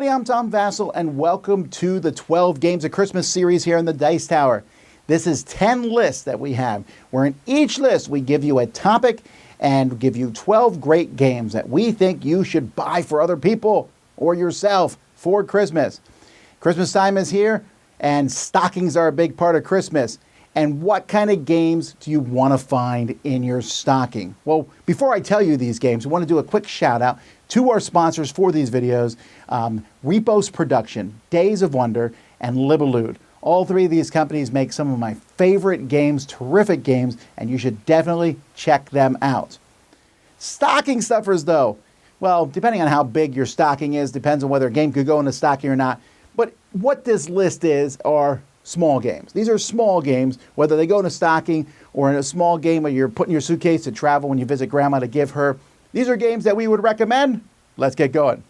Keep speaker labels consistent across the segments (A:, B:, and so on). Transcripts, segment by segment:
A: I'm Tom Vassell, and welcome to the 12 Games of Christmas series here in the Dice Tower. This is 10 lists that we have, where in each list we give you a topic and give you 12 great games that we think you should buy for other people or yourself for Christmas. Christmas time is here, and stockings are a big part of Christmas. And what kind of games do you want to find in your stocking? Well, before I tell you these games, I want to do a quick shout out to our sponsors for these videos, Repos Production, Days of Wonder, and Libellude. All three of these companies make some of my favorite games, terrific games, and you should definitely check them out. Stocking stuffers, though. Well, depending on how big your stocking is, depends on whether a game could go in a stocking or not. But what this list is are small games. These are small games, whether they go in a stocking or in a small game where you're putting your suitcase to travel when you visit grandma to give her. These are games that we would recommend. Let's get going.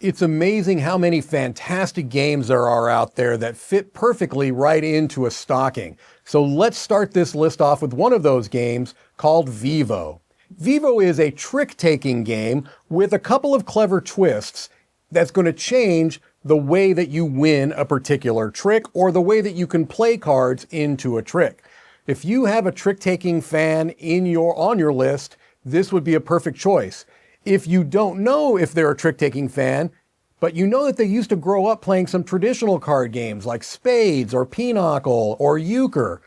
B: It's amazing how many fantastic games there are out there that fit perfectly right into a stocking. So let's start this list off with one of those games called Vivo. Vivo is a trick-taking game with a couple of clever twists that's going to change the way that you win a particular trick or the way that you can play cards into a trick. If you have a trick-taking fan on your list, this would be a perfect choice. If you don't know if they're a trick-taking fan, but you know that they used to grow up playing some traditional card games like Spades or Pinochle or Euchre,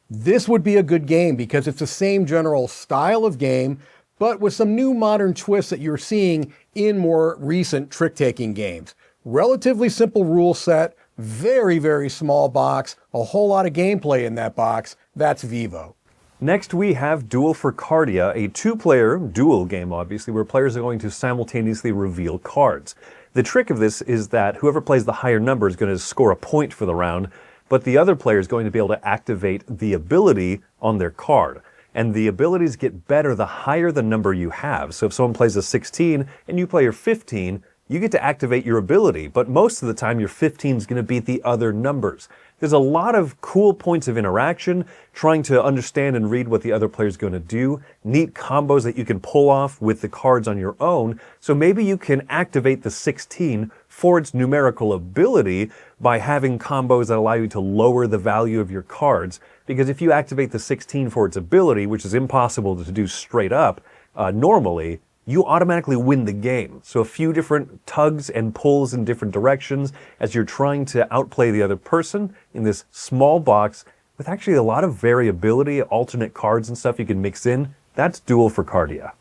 B: this would be a good game because it's the same general style of game, but with some new modern twists that you're seeing in more recent trick-taking games. Relatively simple rule set, very, very small box, a whole lot of gameplay in that box. That's Vivo.
C: Next we have Duel for Cardia, a two-player duel game, obviously, where players are going to simultaneously reveal cards. The trick of this is that whoever plays the higher number is going to score a point for the round, but the other player is going to be able to activate the ability on their card. And the abilities get better the higher the number you have. So if someone plays a 16 and you play your 15, you get to activate your ability, but most of the time your 15 is going to beat the other numbers. There's a lot of cool points of interaction, trying to understand and read what the other player is going to do, neat combos that you can pull off with the cards on your own, so maybe you can activate the 16 for its numerical ability by having combos that allow you to lower the value of your cards, because if you activate the 16 for its ability, which is impossible to do straight up normally, you automatically win the game. So a few different tugs and pulls in different directions as you're trying to outplay the other person in this small box with actually a lot of variability, alternate cards and stuff you can mix in. That's Duel for Cardia.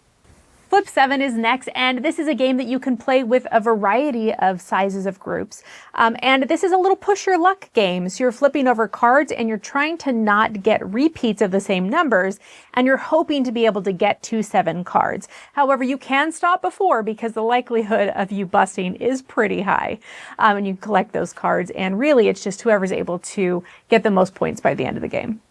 D: Flip 7 is next, and this is a game that you can play with a variety of sizes of groups. And this is a little push your luck game. So you're flipping over cards and you're trying to not get repeats of the same numbers, and you're hoping to be able to get to 7 cards. However, you can stop before because the likelihood of you busting is pretty high. And you collect those cards, and really it's just whoever's able to get the most points by the end of the game.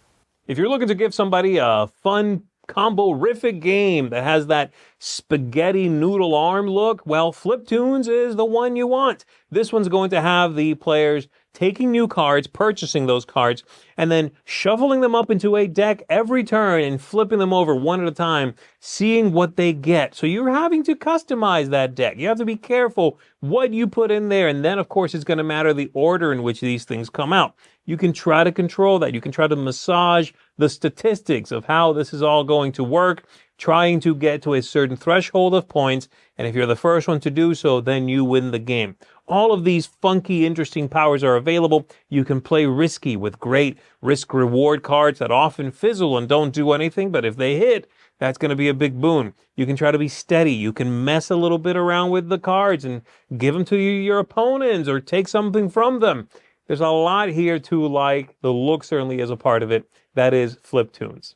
E: If you're looking to give somebody a fun combo-rific game that has that spaghetti noodle arm look, well, Fliptoons is the one you want. This one's going to have the players taking new cards, purchasing those cards, and then shuffling them up into a deck every turn and flipping them over one at a time, seeing what they get. So you're having to customize that deck. You have to be careful what you put in there, and then, of course, it's going to matter the order in which these things come out. You can try to control that. You can try to massage the statistics of how this is all going to work, trying to get to a certain threshold of points, and if you're the first one to do so, then you win the game. All of these funky, interesting powers are available. You can play risky with great risk-reward cards that often fizzle and don't do anything, but if they hit, that's going to be a big boon. You can try to be steady. You can mess a little bit around with the cards and give them to your opponents or take something from them. There's a lot here to like. The look certainly is a part of it. That is Fliptoons.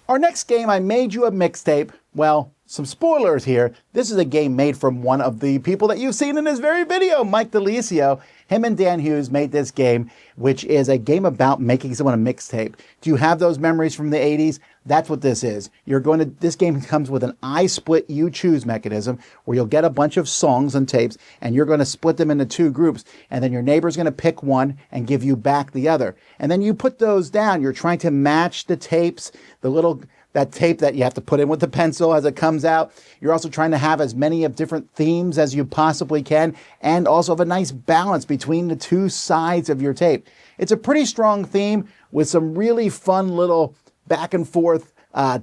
A: Our next game, I Made You A Mixtape. Well, some spoilers here. This is a game made from one of the people that you've seen in this very video, Mike DeLisio. Him and Dan Hughes made this game, which is a game about making someone a mixtape. Do you have those memories from the 80s? That's what this is. This game comes with an I split you choose mechanism where you'll get a bunch of songs and tapes and you're going to split them into 2 groups, and then your neighbor's going to pick one and give you back the other. And then you put those down. You're trying to match the tapes, the little that tape that you have to put in with the pencil as it comes out. You're also trying to have as many of different themes as you possibly can, and also have a nice balance between the two sides of your tape. It's a pretty strong theme with some really fun little back and forth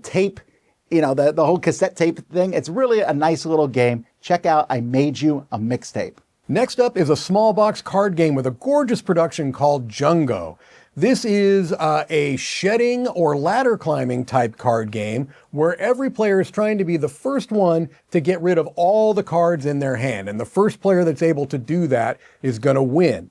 A: tape, you know, the whole cassette tape thing. It's really a nice little game. Check out I Made You a Mixtape.
B: Next up is a small box card game with a gorgeous production called Jungo. This is a shedding or ladder climbing type card game where every player is trying to be the first one to get rid of all the cards in their hand. And the first player that's able to do that is going to win.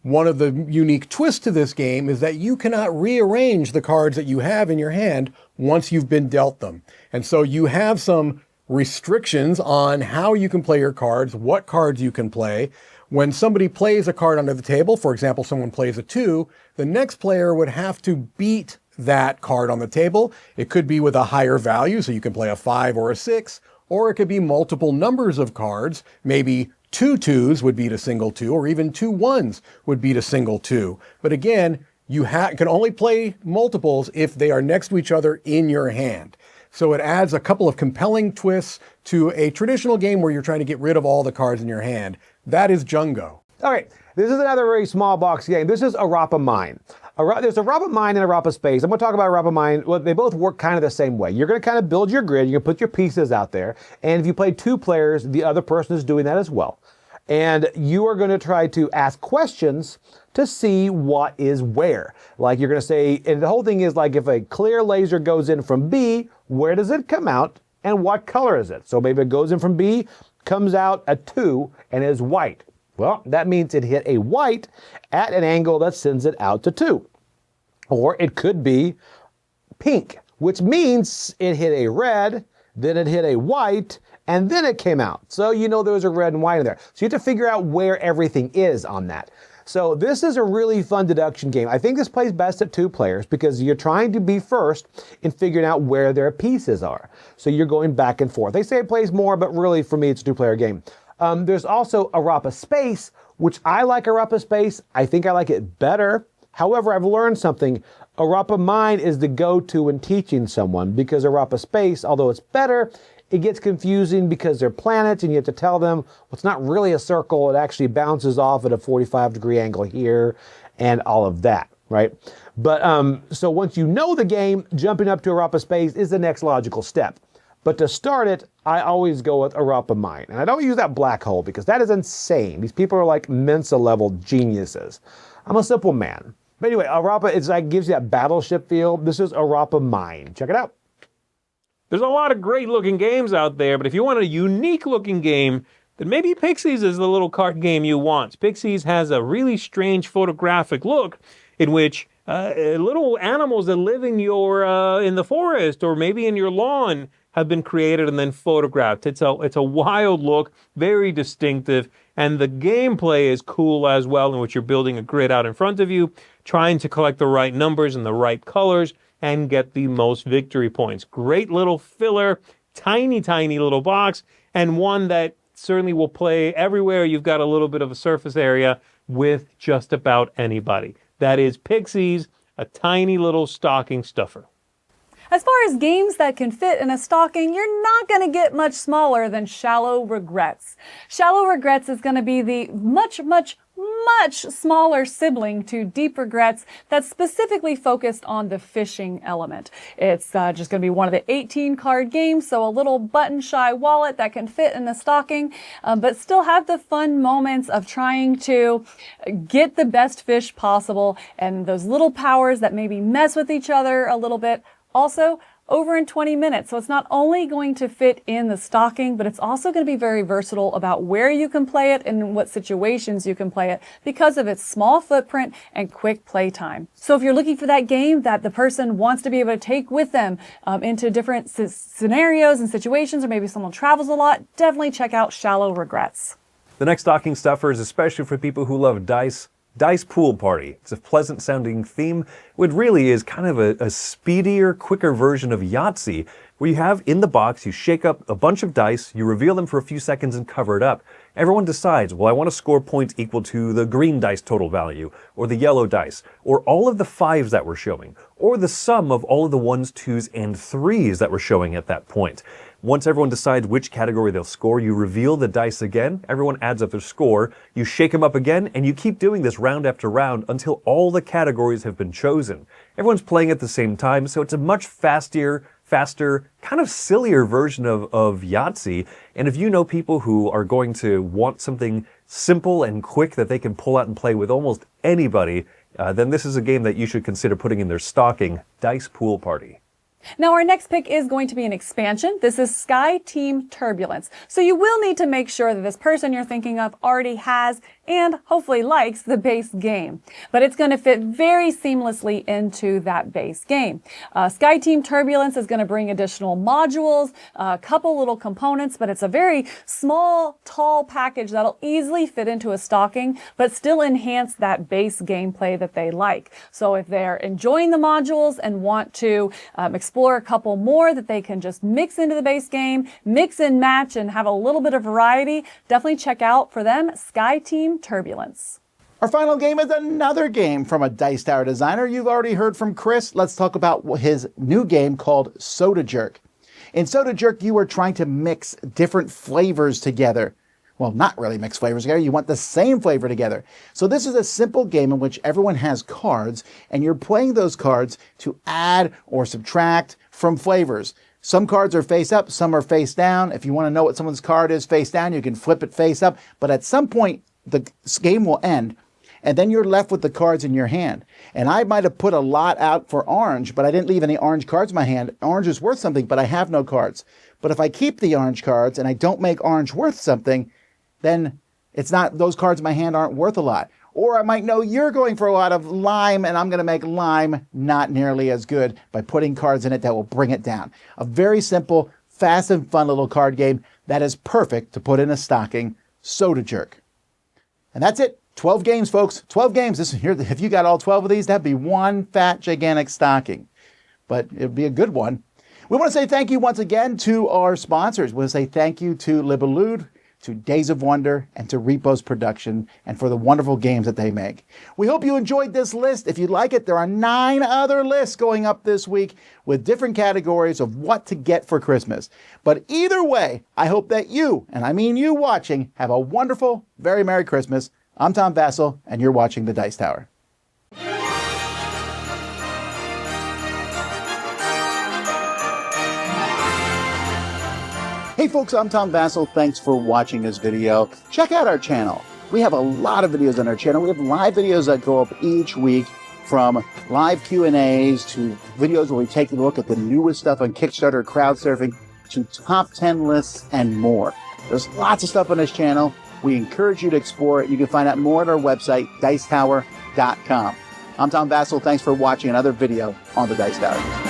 B: One of the unique twists to this game is that you cannot rearrange the cards that you have in your hand once you've been dealt them. And so you have some restrictions on how you can play your cards, what cards you can play. When somebody plays a card under the table, for example, someone plays a 2, the next player would have to beat that card on the table. It could be with a higher value, so you can play a 5 or a 6, or it could be multiple numbers of cards. Maybe 2 2s would beat a single 2, or even 2 1s would beat a single 2. But again, you can only play multiples if they are next to each other in your hand. So it adds a couple of compelling twists to a traditional game where you're trying to get rid of all the cards in your hand. That is Jungo.
F: All right, this is another very small box game. This is Orapa Mine. There's Orapa Mine and Orapa Space. I'm going to talk about Orapa Mine. Well, they both work kind of the same way. You're going to kind of build your grid. You're going to put your pieces out there. And if you play 2 players, the other person is doing that as well. And you are going to try to ask questions to see what is where. Like you're going to say, and the whole thing is like if a clear laser goes in from B, where does it come out and what color is it? So maybe it goes in from B, comes out a 2 and is white. Well, that means it hit a white at an angle that sends it out to 2. Or it could be pink, which means it hit a red, then it hit a white, and then it came out. So you know there's a red and white in there. So you have to figure out where everything is on that. So this is a really fun deduction game. I think this plays best at 2 players because you're trying to be first in figuring out where their pieces are. So you're going back and forth. They say it plays more, but really for me it's a 2-player game. There's also Orapa Space, which I like Orapa Space. I think I like it better. However, I've learned something. Orapa Mine is the go-to when teaching someone because Orapa Space, although it's better, it gets confusing because they're planets and you have to tell them, well, it's not really a circle. It actually bounces off at a 45-degree angle here and all of that, right? But so once you know the game, jumping up to Orapa Space is the next logical step. But to start it, I always go with Orapa Mine. And I don't use that black hole because that is insane. These people are like Mensa-level geniuses. I'm a simple man. But anyway, Orapa, it's like gives you that battleship feel. This is Orapa Mine. Check it out.
E: There's a lot of great looking games out there, but if you want a unique looking game, then maybe Pixies is the little card game you want. Pixies has a really strange photographic look in which little animals that live in your in the forest or maybe in your lawn have been created and then photographed. It's a wild look, very distinctive, and the gameplay is cool as well, in which you're building a grid out in front of you, trying to collect the right numbers and the right colors, and get the most victory points. Great little filler, tiny, tiny little box, and one that certainly will play everywhere you've got a little bit of a surface area with just about anybody. That is Pixies, a tiny little stocking stuffer.
G: As far as games that can fit in a stocking, you're not going to get much smaller than Shallow Regrets. Shallow Regrets is going to be the much smaller sibling to Deep Regrets that's specifically focused on the fishing element. It's just going to be one of the 18 card games, so a little button-shy wallet that can fit in the stocking, but still have the fun moments of trying to get the best fish possible and those little powers that maybe mess with each other a little bit. Also, over in 20 minutes. So it's not only going to fit in the stocking, but it's also going to be very versatile about where you can play it and in what situations you can play it because of its small footprint and quick play time. So if you're looking for that game that the person wants to be able to take with them into different scenarios and situations, or maybe someone travels a lot, definitely check out Shallow Regrets.
C: The next stocking stuffer is especially for people who love dice. Dice Pool Party. It's a pleasant sounding theme. What really is kind of a speedier, quicker version of Yahtzee, where you have in the box, you shake up a bunch of dice, you reveal them for a few seconds and cover it up. Everyone decides, well, I want to score points equal to the green dice total value, or the yellow dice, or all of the 5s that we're showing, or the sum of all of the 1s, 2s, and 3s that we're showing at that point. Once everyone decides which category they'll score, you reveal the dice again, everyone adds up their score, you shake them up again, and you keep doing this round after round until all the categories have been chosen. Everyone's playing at the same time, so it's a much faster, kind of sillier version of Yahtzee. And if you know people who are going to want something simple and quick that they can pull out and play with almost anybody, then this is a game that you should consider putting in their stocking, Dice Pool Party.
G: Now our next pick is going to be an expansion. This is Sky Team Turbulence. So you will need to make sure that this person you're thinking of already has and hopefully likes the base game. But it's going to fit very seamlessly into that base game. Sky Team Turbulence is going to bring additional modules, a couple little components, but it's a very small, tall package that'll easily fit into a stocking, but still enhance that base gameplay that they like. So if they're enjoying the modules and want to explore a couple more that they can just mix into the base game, mix and match, and have a little bit of variety, definitely check out for them Sky Team Turbulence.
A: Our final game is another game from a Dice Tower designer. You've already heard from Chris. Let's talk about his new game called Soda Jerk. In Soda Jerk, you are trying to mix different flavors together. Well, not really mix flavors together. You want the same flavor together. So this is a simple game in which everyone has cards, and you're playing those cards to add or subtract from flavors. Some cards are face up, some are face down. If you want to know what someone's card is face down, you can flip it face up. But at some point, the game will end, and then you're left with the cards in your hand. And I might have put a lot out for orange, but I didn't leave any orange cards in my hand. Orange is worth something, but I have no cards. But if I keep the orange cards and I don't make orange worth something, then it's not, those cards in my hand aren't worth a lot. Or I might know you're going for a lot of lime, and I'm going to make lime not nearly as good by putting cards in it that will bring it down. A very simple, fast and fun little card game that is perfect to put in a stocking, Soda Jerk. And that's it. 12 games, folks. 12 games. If you got all 12 of these, that'd be one fat, gigantic stocking. But it'd be a good one. We want to say thank you once again to our sponsors. We want to say thank you to Libellude, to Days of Wonder, and to Repos Production, and for the wonderful games that they make. We hope you enjoyed this list. If you like it, there are 9 other lists going up this week with different categories of what to get for Christmas. But either way, I hope that you, and I mean you watching, have a wonderful, very Merry Christmas. I'm Tom Vassell, and you're watching The Dice Tower. Hey folks, I'm Tom Vassell. Thanks for watching this video. Check out our channel. We have a lot of videos on our channel. We have live videos that go up each week, from live Q&As to videos where we take a look at the newest stuff on Kickstarter, crowd surfing, to top 10 lists and more. There's lots of stuff on this channel. We encourage you to explore it. You can find out more at our website, dicetower.com. I'm Tom Vassell. Thanks for watching another video on The Dice Tower.